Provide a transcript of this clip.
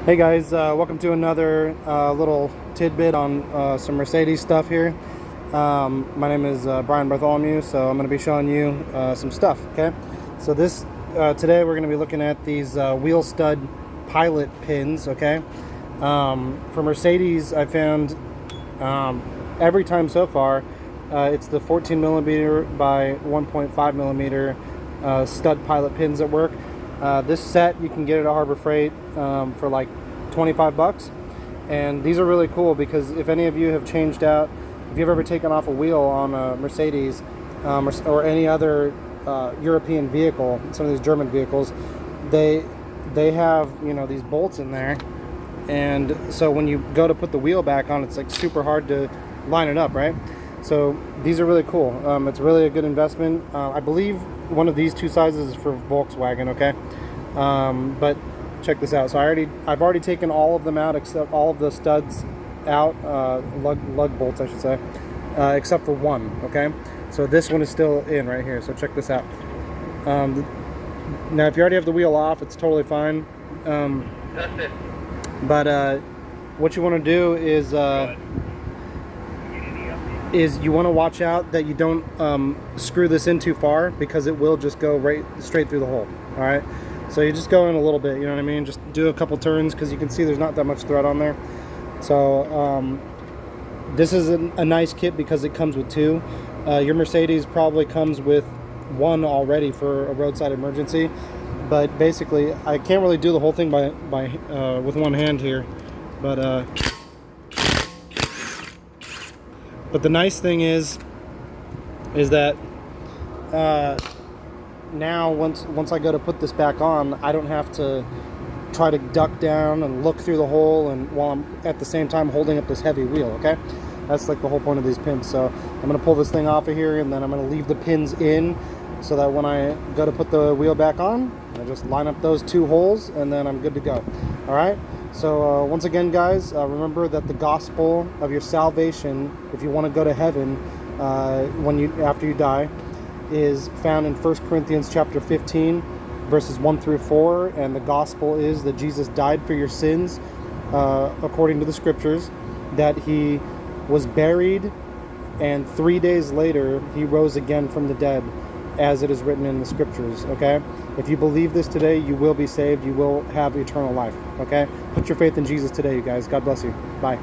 Hey guys, welcome to another little tidbit on some Mercedes stuff here. My name is Brian Bartholomew, so I'm going to be showing you some stuff. Okay, so today we're going to be looking at these wheel stud pilot pins. Okay, for Mercedes, I found every time so far it's the 14 millimeter by 1.5 millimeter stud pilot pins that work. This set you can get it at Harbor Freight for like 25 bucks, and these are really cool because if any of you have changed out, if you've ever taken off a wheel on a Mercedes or any other European vehicle, some of these German vehicles, they have, you know, these bolts in there, and so when you go to put the wheel back on, it's like super hard to line it up, right? So these are really cool. It's really a good investment. I believe one of these two sizes is for Volkswagen. Okay, but check this out. So I've already taken all of them out, except all of the studs out, lug bolts I should say, except for one. Okay, so this one is still in right here. So check this out. Now if you already have the wheel off, it's totally fine. But what you want to do is you want to watch out that you don't screw this in too far, because it will just go right straight through the hole. All right, so you just go in a little bit, you know what I mean? Just do a couple turns, because you can see there's not that much thread on there. So this is a nice kit because it comes with two. Your Mercedes probably comes with one already for a roadside emergency, but basically I can't really do the whole thing by with one hand here, but the nice thing is that now once I go to put this back on, I don't have to try to duck down and look through the hole, and while I'm at the same time holding up this heavy wheel. Okay, that's like the whole point of these pins. So I'm going to pull this thing off of here, and then I'm going to leave the pins in, so that when I go to put the wheel back on, I just line up those two holes, and then I'm good to go. All right, so once again guys, remember that the gospel of your salvation, if you want to go to heaven after you die, is found in 1 Corinthians chapter 15 verses 1 through 4, and the gospel is that Jesus died for your sins according to the scriptures, that he was buried, and 3 days later he rose again from the dead, as it is written in the scriptures. Okay, if you believe this today, you will be saved. You will have eternal life. Okay, put your faith in Jesus today, you guys. God bless you. Bye.